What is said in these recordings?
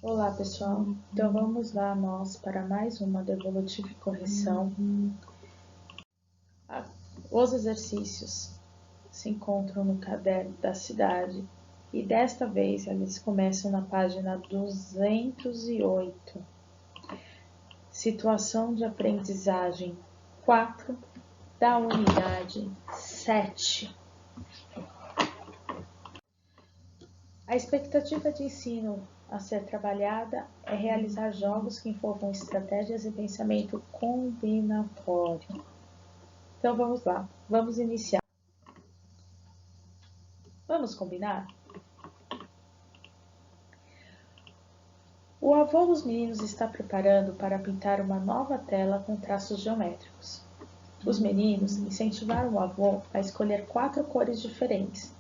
Olá, pessoal. Então vamos lá nós para mais uma devolutiva e correção. Os exercícios se encontram no caderno da cidade e desta vez eles começam na página 208. Situação de aprendizagem 4 da unidade 7. A expectativa de ensino a ser trabalhada é realizar jogos que envolvam estratégias e pensamento combinatório. Então vamos lá, vamos iniciar. Vamos combinar? O avô dos meninos está preparando para pintar uma nova tela com traços geométricos. Os meninos incentivaram o avô a escolher 4 cores diferentes: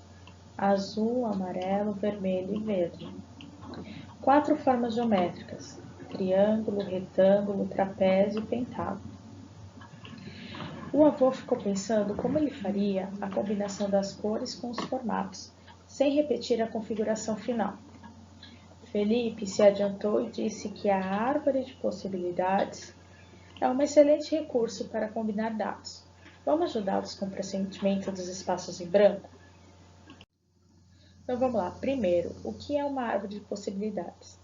azul, amarelo, vermelho e verde. 4 formas geométricas: triângulo, retângulo, trapézio e pentágono. O avô ficou pensando como ele faria a combinação das cores com os formatos, sem repetir a configuração final. Felipe se adiantou e disse que a árvore de possibilidades é um excelente recurso para combinar dados. Vamos ajudá-los com o preenchimento dos espaços em branco? Então vamos lá. Primeiro, o que é uma árvore de possibilidades?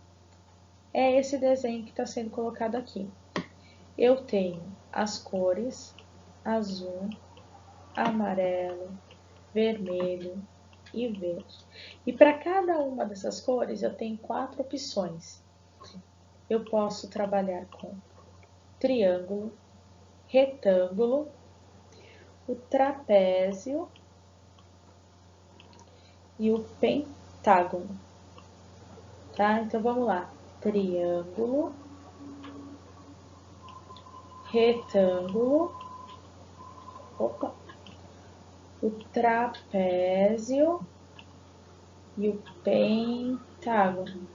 É esse desenho que está sendo colocado aqui. Eu tenho as cores azul, amarelo, vermelho e verde. E para cada uma dessas cores eu tenho 4 opções. Eu posso trabalhar com triângulo, retângulo, o trapézio e o pentágono. Tá? Então vamos lá. Triângulo, retângulo, o trapézio e o pentágono.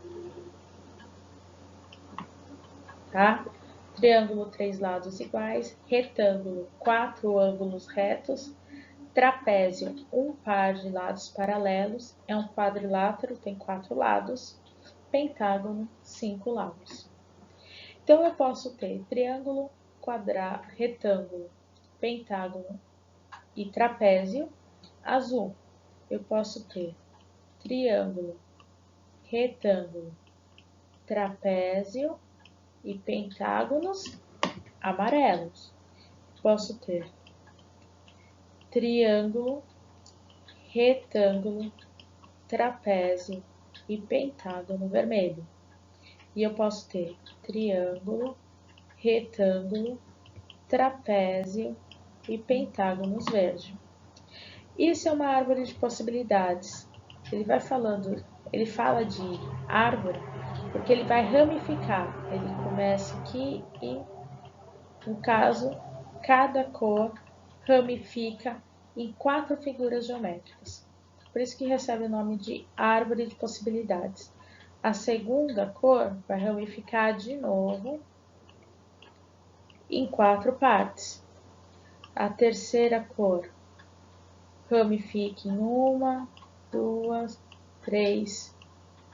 Tá? Triângulo, 3 lados iguais, retângulo, 4 ângulos retos, trapézio, um par de lados paralelos, é um quadrilátero, tem 4 lados, pentágono, 5 lados. Então, eu posso ter triângulo, retângulo, pentágono e trapézio azul. Eu posso ter triângulo, retângulo, trapézio e pentágonos amarelos. Posso ter triângulo, retângulo, trapézio e pentágono vermelho. E eu posso ter triângulo, retângulo, trapézio e pentágonos verde. Isso é uma árvore de possibilidades. Ele fala de árvore porque ele vai ramificar. Ele começa aqui e, no caso, cada cor ramifica em 4 figuras geométricas. Por isso que recebe o nome de árvore de possibilidades. A segunda cor vai ramificar de novo em 4 partes. A terceira cor ramifica em 1, 2, 3,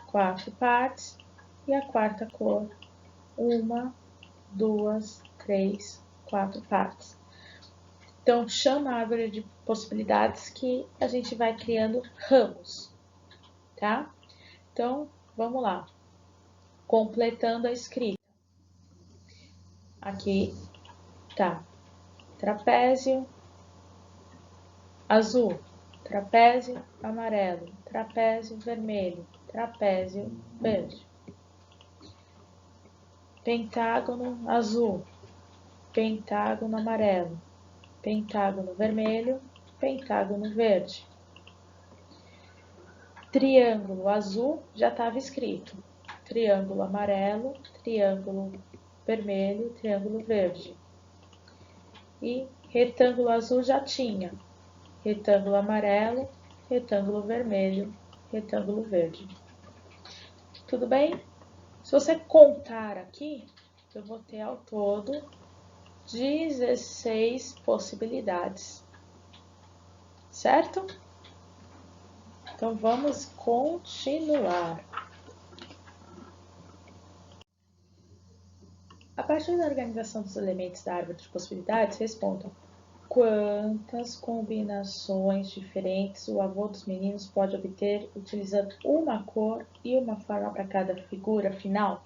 4 partes. E a quarta cor, 1, 2, 3, 4 partes. Então, chama a árvore de possibilidades que a gente vai criando ramos, tá? Então, vamos lá. Completando a escrita. Aqui tá trapézio azul, trapézio amarelo, trapézio vermelho, trapézio verde. Pentágono azul, pentágono amarelo, pentágono vermelho, pentágono verde. Triângulo azul já estava escrito. Triângulo amarelo, triângulo vermelho, triângulo verde. E retângulo azul já tinha. Retângulo amarelo, retângulo vermelho, retângulo verde. Tudo bem? Se você contar aqui, eu vou ter ao todo 16 possibilidades. Certo? Então, vamos continuar. A partir da organização dos elementos da árvore de possibilidades, respondam: quantas combinações diferentes o avô dos meninos pode obter utilizando uma cor e uma forma para cada figura final?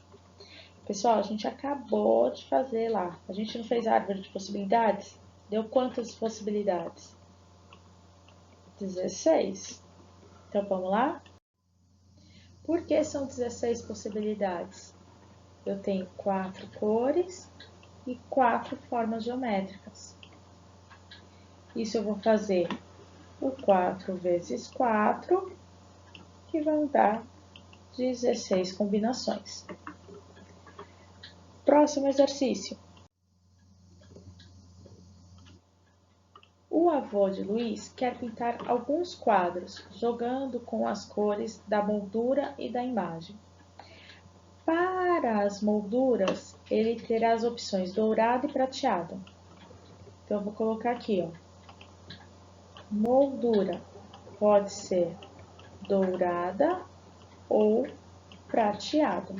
Pessoal, a gente acabou de fazer lá. A gente não fez a árvore de possibilidades? Deu quantas possibilidades? 16. Então, vamos lá? Por que são 16 possibilidades? Eu tenho 4 cores e 4 formas geométricas. Isso eu vou fazer o 4 vezes 4, que vão dar 16 combinações. Próximo exercício. O avô de Luiz quer pintar alguns quadros, jogando com as cores da moldura e da imagem. Para as molduras, ele terá as opções dourado e prateado. Então, eu vou colocar aqui, ó. Moldura pode ser dourada ou prateada.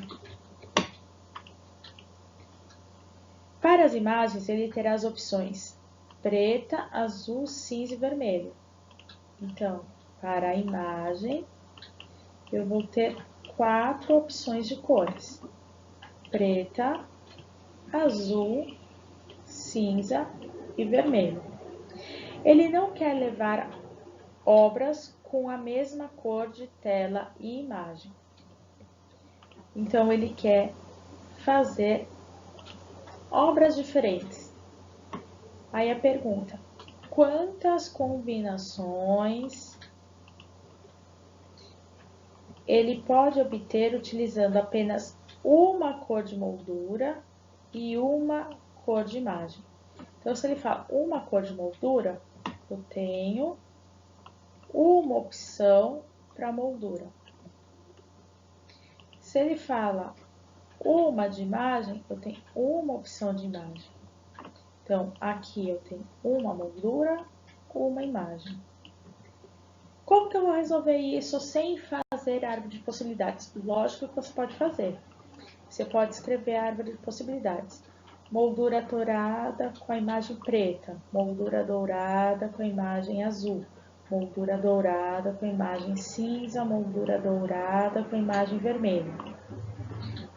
Para as imagens, ele terá as opções preta, azul, cinza e vermelho. Então, para a imagem, eu vou ter 4 opções de cores: preta, azul, cinza e vermelho. Ele não quer levar obras com a mesma cor de tela e imagem. Então, ele quer fazer obras diferentes. Aí a pergunta: quantas combinações ele pode obter utilizando apenas uma cor de moldura e uma cor de imagem? Então, se ele fala uma cor de moldura, eu tenho uma opção para moldura. Se ele fala uma de imagem, eu tenho uma opção de imagem. Então, aqui eu tenho uma moldura, uma imagem. Como que eu vou resolver isso sem fazer árvore de possibilidades? Lógico que você pode fazer. Você pode escrever a árvore de possibilidades. Moldura dourada com a imagem preta, moldura dourada com a imagem azul, moldura dourada com a imagem cinza, moldura dourada com a imagem vermelha.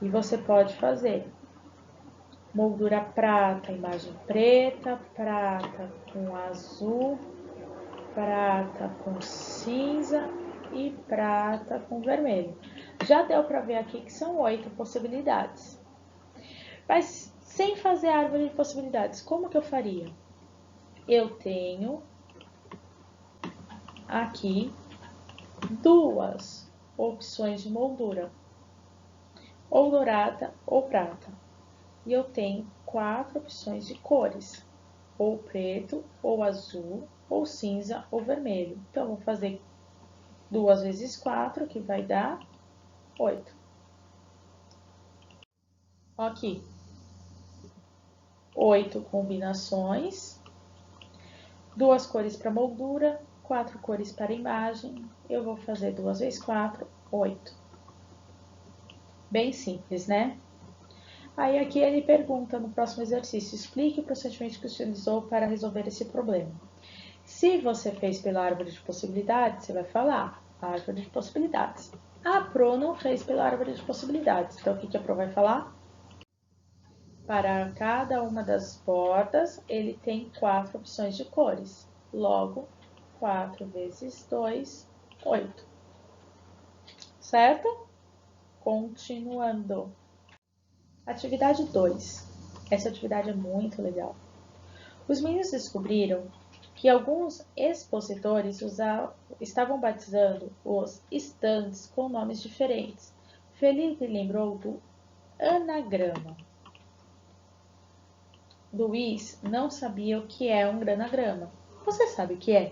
E você pode fazer moldura prata, imagem preta, prata com azul, prata com cinza e prata com vermelho. Já deu para ver aqui que são 8 possibilidades. Mas sem fazer árvore de possibilidades, como que eu faria? Eu tenho aqui 2 opções de moldura, ou dourada ou prata. E eu tenho 4 opções de cores, ou preto, ou azul, ou cinza, ou vermelho. Então, eu vou fazer 2 vezes 4, que vai dar 8. Aqui, 8 combinações, 2 cores para moldura, 4 cores para imagem. Eu vou fazer 2 vezes 4, 8. Bem simples, né? Aí aqui ele pergunta no próximo exercício: explique o procedimento que utilizou para resolver esse problema. Se você fez pela árvore de possibilidades, você vai falar árvore de possibilidades. A Pro não fez pela árvore de possibilidades, então o que a Pro vai falar? Para cada uma das bordas, ele tem 4 opções de cores. Logo, 4 vezes 2, 8. Certo? Continuando. Atividade 2. Essa atividade é muito legal. Os meninos descobriram que alguns expositores estavam batizando os estandes com nomes diferentes. Felipe lembrou do anagrama. Luiz não sabia o que é um granagrama. Você sabe o que é?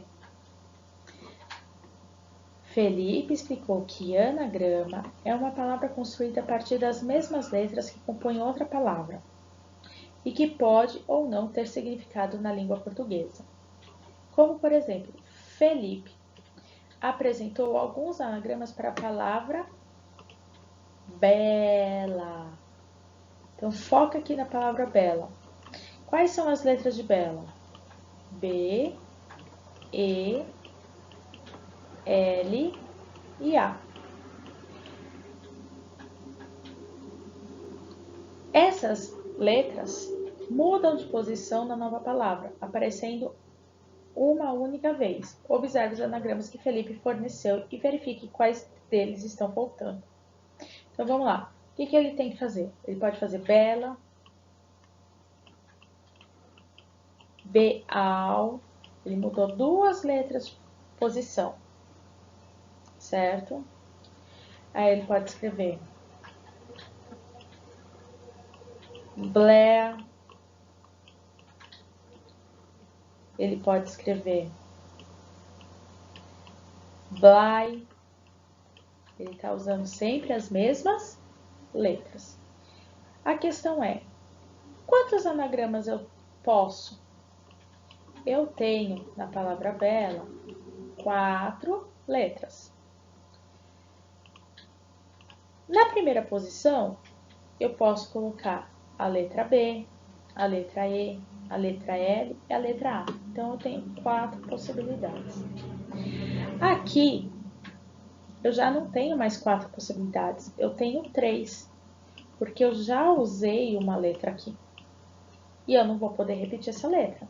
Felipe explicou que anagrama é uma palavra construída a partir das mesmas letras que compõem outra palavra e que pode ou não ter significado na língua portuguesa. Como, por exemplo, Felipe apresentou alguns anagramas para a palavra bela. Então, foca aqui na palavra bela. Quais são as letras de bela? B, E, L e A. Essas letras mudam de posição na nova palavra, aparecendo uma única vez. Observe os anagramas que Felipe forneceu e verifique quais deles estão faltando. Então, vamos lá. O que ele tem que fazer? Ele pode fazer bela, beal. Ele mudou 2 letras de posição, certo? Aí ele pode escrever blé. Ele pode escrever blai. Ele está usando sempre as mesmas letras. A questão é, quantos anagramas eu posso? Eu tenho, na palavra bela, 4 letras. Na primeira posição, eu posso colocar a letra B, a letra E, a letra L e a letra A. Então, eu tenho 4 possibilidades. Aqui, eu já não tenho mais 4 possibilidades, eu tenho 3, porque eu já usei uma letra aqui. E eu não vou poder repetir essa letra.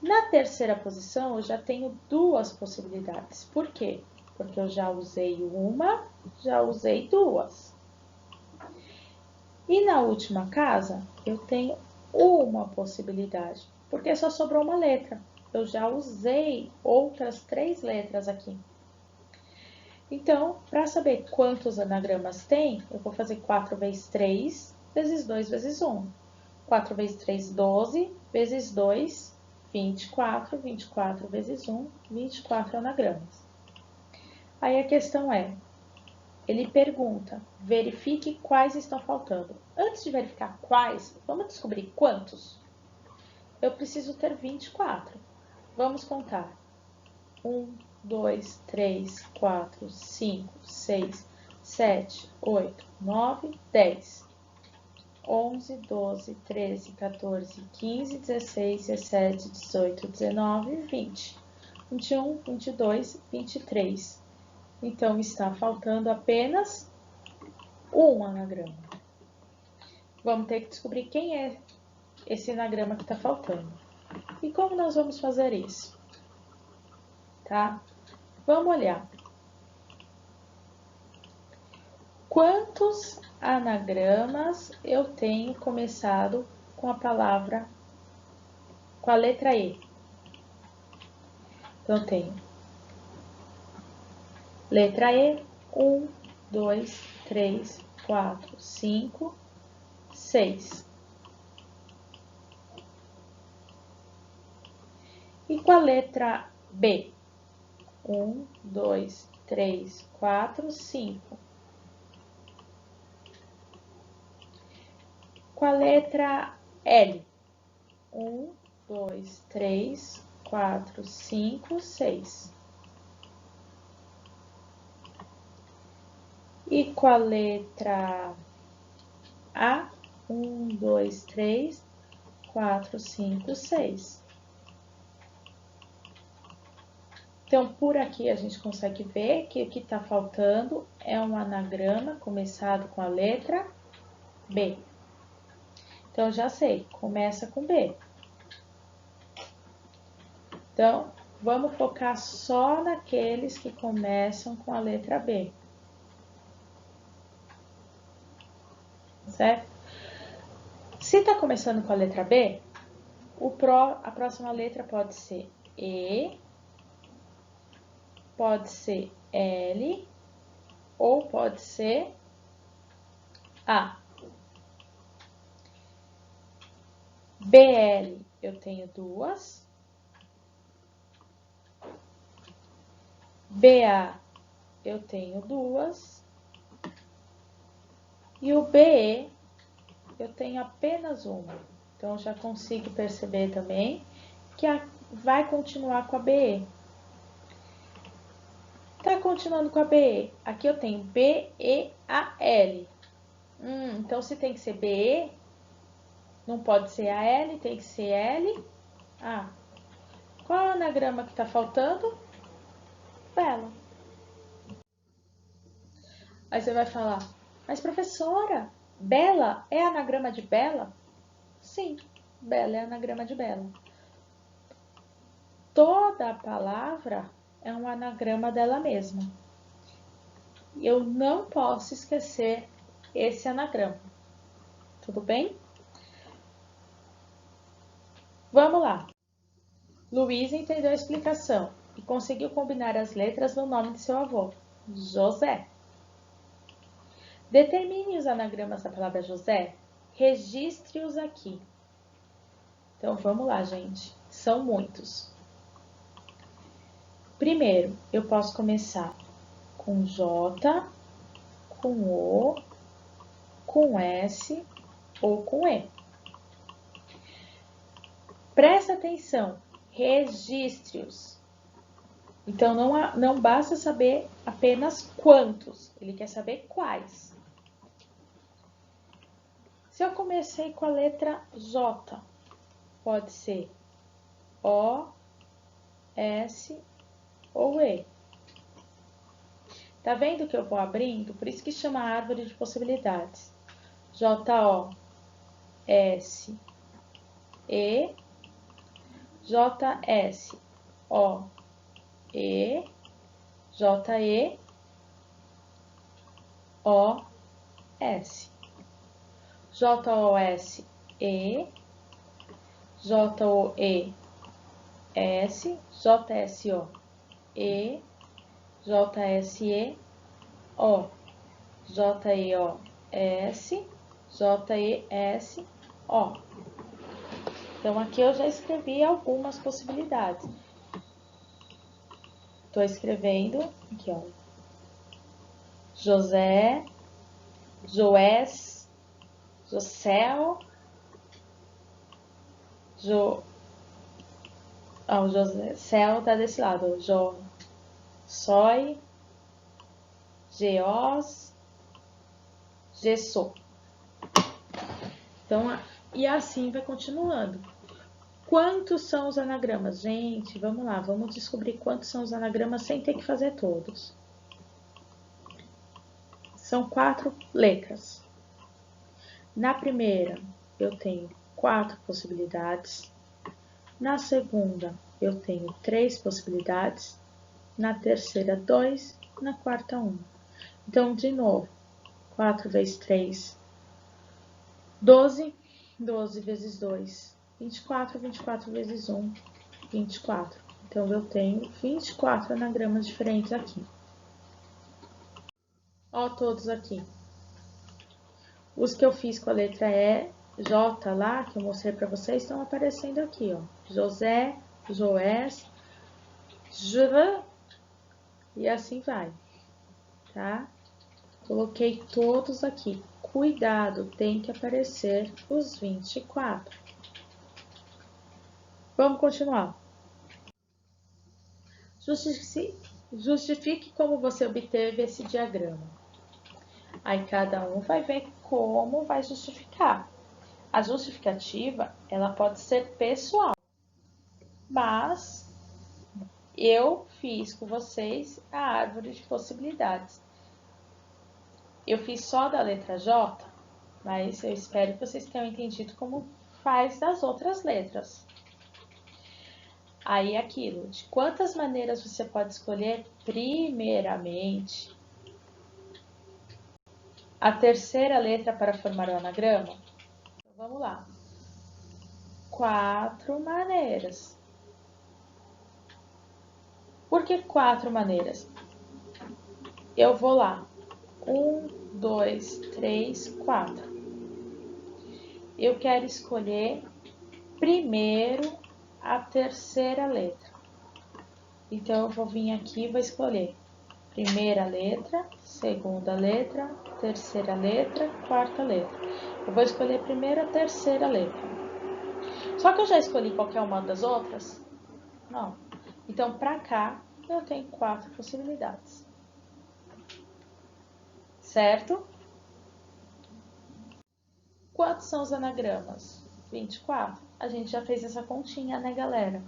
Na terceira posição, eu já tenho 2 possibilidades. Por quê? Porque eu já usei uma, já usei 2. E na última casa, eu tenho uma possibilidade, porque só sobrou uma letra. Eu já usei outras 3 letras aqui. Então, para saber quantos anagramas tem, eu vou fazer 4 vezes 3, vezes 2, vezes 1. 4 vezes 3, 12, vezes 2, 24. 24 vezes 1, 24 anagramas. Aí a questão é, ele pergunta, verifique quais estão faltando. Antes de verificar quais, vamos descobrir quantos? Eu preciso ter 24. Vamos contar. 1, 2, 3, 4, 5, 6, 7, 8, 9, 10. 11, 12, 13, 14, 15, 16, 17, 18, 19, 20. 21, 22, 23. Então, está faltando apenas um anagrama. Vamos ter que descobrir quem é esse anagrama que está faltando. E como nós vamos fazer isso? Tá? Vamos olhar. Quantos anagramas eu tenho começado com a palavra, com a letra E? Então, eu tenho letra E, 1, 2, 3, 4, 5, 6. E com a letra B? 1, 2, 3, 4, 5. Com a letra L? 1, 2, 3, 4, 5, 6. E com a letra A? 1, 2, 3, 4, 5, 6. Então, por aqui a gente consegue ver que o que está faltando é um anagrama começado com a letra B. Então, já sei, começa com B. Então, vamos focar só naqueles que começam com a letra B. Certo? Se está começando com a letra B, a próxima letra pode ser E, pode ser L ou pode ser A. BL eu tenho 2. BA eu tenho 2. E o BE eu tenho apenas uma. Então, já consigo perceber também que vai continuar com a BE. Tá continuando com a BE. Aqui eu tenho BEAL. Então se tem que ser BE, não pode ser AL, tem que ser L. Qual é o anagrama que está faltando? Bela. Aí você vai falar, mas professora, Bela é anagrama de Bela? Sim, Bela é anagrama de Bela. Toda a palavra é um anagrama dela mesma. Eu não posso esquecer esse anagrama. Tudo bem? Vamos lá. Luísa entendeu a explicação e conseguiu combinar as letras no nome de seu avô, José. Determine os anagramas da palavra José. Registre-os aqui. Então, vamos lá, gente. São muitos. Primeiro, eu posso começar com J, com O, com S ou com E. Presta atenção, registre-os. Então, não basta saber apenas quantos, ele quer saber quais. Se eu comecei com a letra J, pode ser O, S ou E. Tá vendo que eu vou abrindo? Por isso que chama árvore de possibilidades. J-O, S, E, J-S, O, E, J-E, O, S. J-O-S, E, J-O-E, S, J-S-O, E, J-S-E, O, J-E-O, S, J-E-S, O. Então, aqui eu já escrevi algumas possibilidades. Estou escrevendo aqui, ó. José, Joés, Josel, o José tá desse lado. Sói, Geós, Gessô. Então, e assim vai continuando. Quantos são os anagramas? Gente, vamos lá, vamos descobrir quantos são os anagramas sem ter que fazer todos. São 4 letras. Na primeira, eu tenho 4 possibilidades. Na segunda, eu tenho 3 possibilidades. Na terceira, 2. Na quarta, 1. Então, de novo, 4 vezes 3, 12. 12 vezes 2, 24. 24 vezes 1, 24. Então, eu tenho 24 anagramas diferentes aqui. Ó, todos aqui. Os que eu fiz com a letra E, J lá, que eu mostrei para vocês, estão aparecendo aqui, ó. José, Joés, Jr, e assim vai, tá? Coloquei todos aqui. Cuidado, tem que aparecer os 24. Vamos continuar. Justifique como você obteve esse diagrama. Aí cada um vai ver como vai justificar. A justificativa, ela pode ser pessoal, mas eu fiz com vocês a árvore de possibilidades. Eu fiz só da letra J, mas eu espero que vocês tenham entendido como faz das outras letras. Aí aquilo, de quantas maneiras você pode escolher primeiramente a terceira letra para formar o anagrama? Então, vamos lá. 4 maneiras. Por que 4 maneiras? Eu vou lá. 1, 2, 3, 4. Eu quero escolher primeiro a terceira letra. Então, eu vou vir aqui e vou escolher primeira letra, segunda letra, terceira letra, quarta letra. Eu vou escolher primeiro a terceira letra. Só que eu já escolhi qualquer uma das outras? Não. Então, para cá, eu tenho 4 possibilidades. Certo? Quantos são os anagramas? 24. A gente já fez essa continha, né, galera?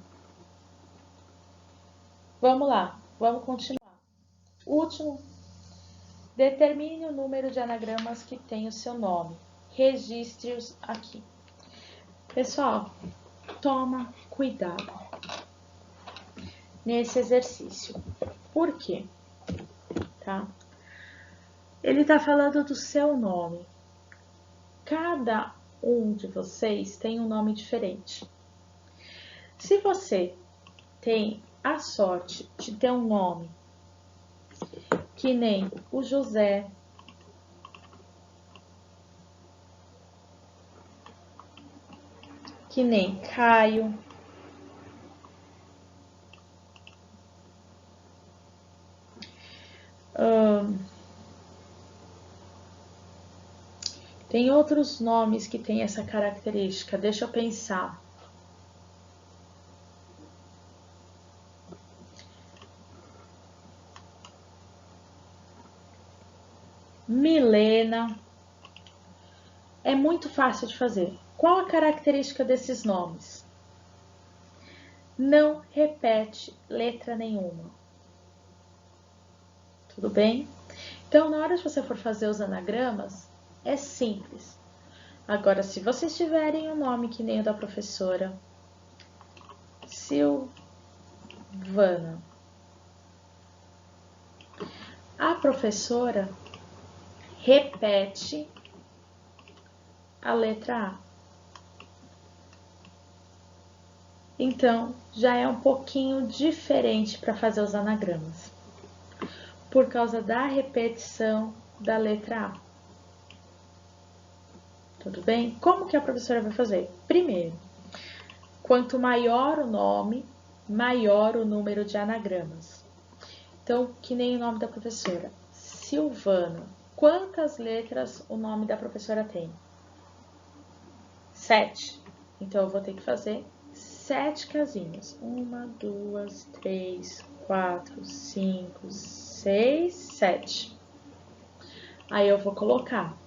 Vamos lá, vamos continuar. Último. Determine o número de anagramas que tem o seu nome. Registre-os aqui. Pessoal, toma cuidado nesse exercício. Por quê? Tá? Ele está falando do seu nome. Cada um de vocês tem um nome diferente. Se você tem a sorte de ter um nome que nem o José, que nem Caio, tem outros nomes que têm essa característica, deixa eu pensar. Milena. É muito fácil de fazer. Qual a característica desses nomes? Não repete letra nenhuma. Tudo bem? Então, na hora de você for fazer os anagramas, é simples. Agora, se vocês tiverem um nome que nem o da professora Silvana, a professora repete a letra A. Então, já é um pouquinho diferente para fazer os anagramas, por causa da repetição da letra A. Tudo bem? Como que a professora vai fazer? Primeiro, quanto maior o nome, maior o número de anagramas. Então, que nem o nome da professora, Silvana. Quantas letras o nome da professora tem? 7. Então, eu vou ter que fazer 7 casinhas. 1, 2, 3, 4, 5, 6, 7. Aí, eu vou colocar.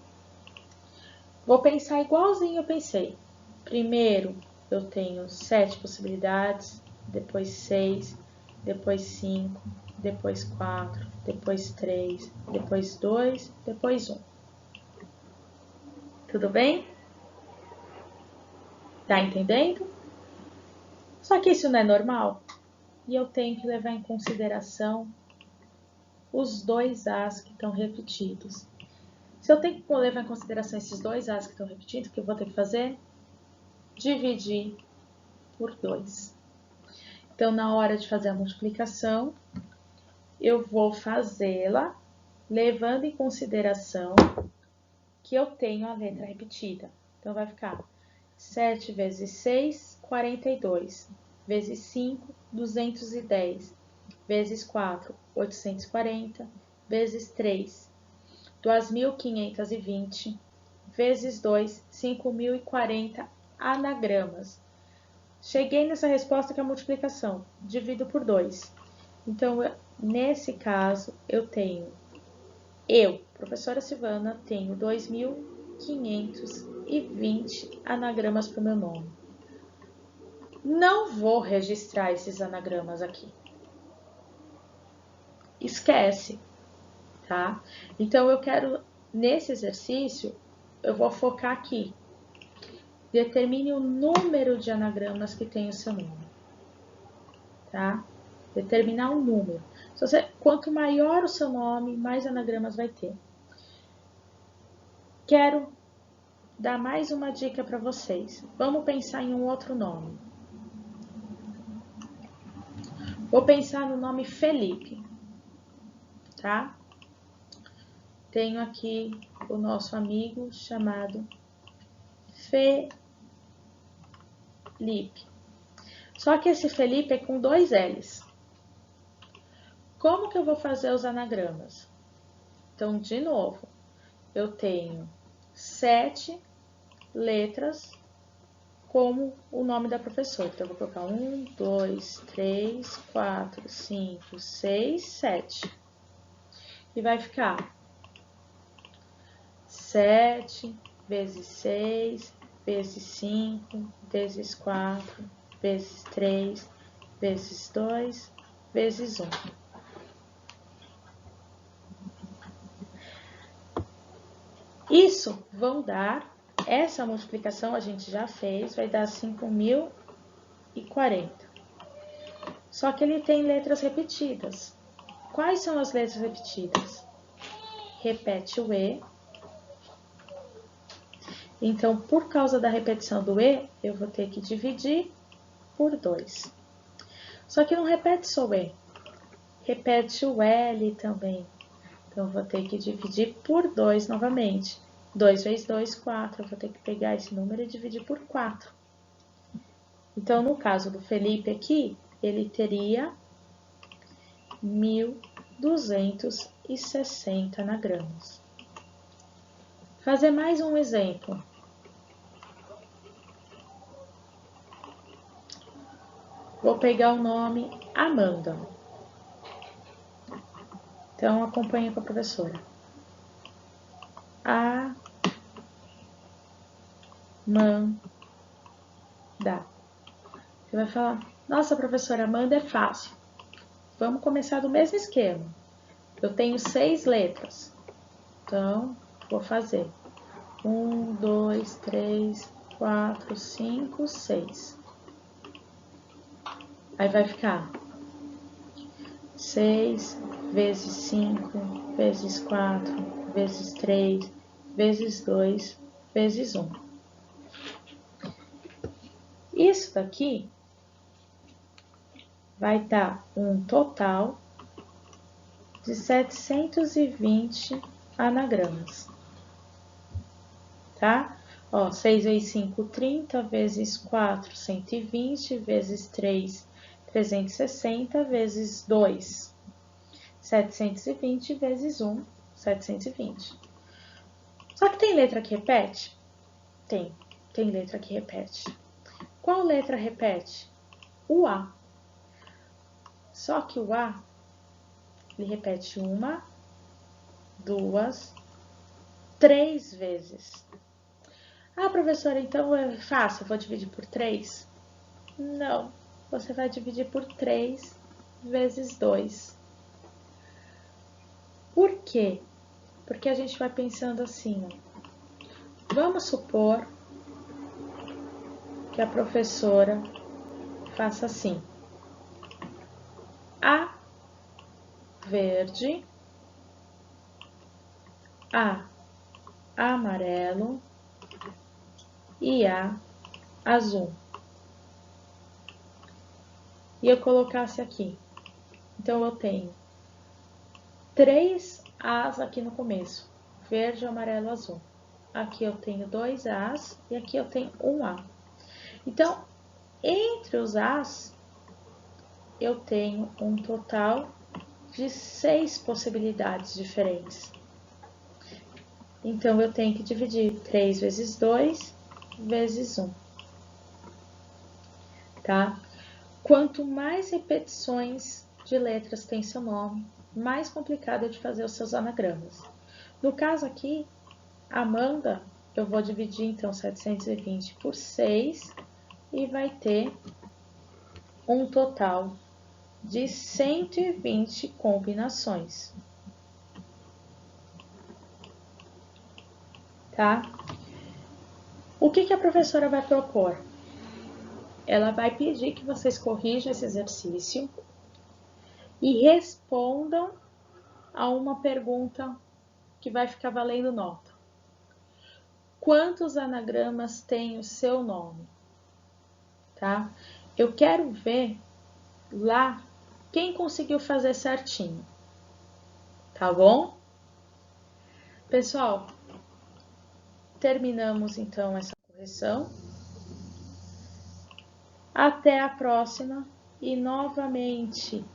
Vou pensar igualzinho eu pensei. Primeiro, eu tenho 7 possibilidades, depois 6, depois 5, depois 4, depois 3, depois 2, depois 1. Tudo bem? Tá entendendo? Só que isso não é normal e eu tenho que levar em consideração os 2 As que estão repetidos. Se eu tenho que levar em consideração esses 2 As que estão repetidos, o que eu vou ter que fazer? Dividir por 2. Então, na hora de fazer a multiplicação, eu vou fazê-la levando em consideração que eu tenho a letra repetida. Então, vai ficar 7 vezes 6, 42, vezes 5, 210, vezes 4, 840, vezes 3, 2.520, vezes 2, 5.040 anagramas. Cheguei nessa resposta que é a multiplicação, divido por 2. Então, nesse caso, professora Silvana, tenho 2.520 anagramas para o meu nome. Não vou registrar esses anagramas aqui. Esquece, tá? Então, nesse exercício, eu vou focar aqui. Determine o número de anagramas que tem o seu nome, tá? Determinar um número. Quanto maior o seu nome, mais anagramas vai ter. Quero dar mais uma dica para vocês. Vamos pensar em um outro nome. Vou pensar no nome Felipe, tá? Tenho aqui o nosso amigo chamado Felipe. Só que esse Felipe é com 2 L's. Como que eu vou fazer os anagramas? Então, de novo, eu tenho 7 letras como o nome da professora. Então, eu vou colocar 1, 2, 3, 4, 5, 6, 7. E vai ficar 7, vezes 6, vezes 5, vezes 4, vezes 3, vezes 2, vezes 1. Isso vão dar, essa multiplicação a gente já fez, vai dar 5.040. Só que ele tem letras repetidas. Quais são as letras repetidas? Repete o E. Então, por causa da repetição do E, eu vou ter que dividir por 2. Só que não repete só o E, repete o L também. Então, eu vou ter que dividir por 2 novamente. 2 vezes 2, 4. Eu vou ter que pegar esse número e dividir por 4. Então, no caso do Felipe aqui, ele teria 1.260 anagramas. Fazer mais um exemplo. Vou pegar o nome Amanda. Então, acompanhe com a professora. Amanda. Você vai falar, nossa, professora, Amanda é fácil. Vamos começar do mesmo esquema. Eu tenho 6 letras. Então, vou fazer 1, 2, 3, 4, 5, 6. Aí vai ficar 6 vezes 5, vezes 4, vezes 3, vezes 2, vezes 1. Isso daqui vai dar um total de 720 anagramas, tá? Ó, 6 vezes 5, 30, vezes 4, 120, vezes 3, 360, vezes 2, 720, vezes 1, 720. Só que tem letra que repete? Tem letra que repete. Qual letra repete? O A. Só que o A, ele repete 1, 2, 3 vezes. Ah, professora, então é fácil, eu vou dividir por 3? Não, você vai dividir por 3 vezes 2. Por quê? Porque a gente vai pensando assim, ó. Vamos supor que a professora faça assim. A verde, A amarelo e A azul. E eu colocasse aqui. Então, eu tenho 3 As aqui no começo. Verde, amarelo, azul. Aqui eu tenho 2 As e aqui eu tenho 1 A. Então, entre os As, eu tenho um total de 6 possibilidades diferentes. Então, eu tenho que dividir 3 vezes 2 vezes 1. Tá? Quanto mais repetições de letras tem seu nome, mais complicado é de fazer os seus anagramas. No caso aqui, Amanda, eu vou dividir então 720 por 6 e vai ter um total de 120 combinações. Tá? O que a professora vai propor? Ela vai pedir que vocês corrijam esse exercício e respondam a uma pergunta que vai ficar valendo nota. Quantos anagramas tem o seu nome? Tá? Eu quero ver lá quem conseguiu fazer certinho. Tá bom? Pessoal, terminamos então essa correção. Até a próxima e novamente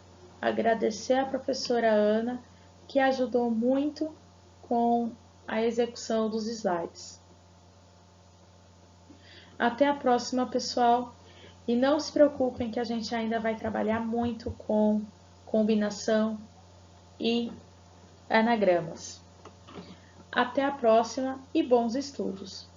agradecer a professora Ana, que ajudou muito com a execução dos slides. Até a próxima, pessoal, e não se preocupem que a gente ainda vai trabalhar muito com combinação e anagramas. Até a próxima e bons estudos!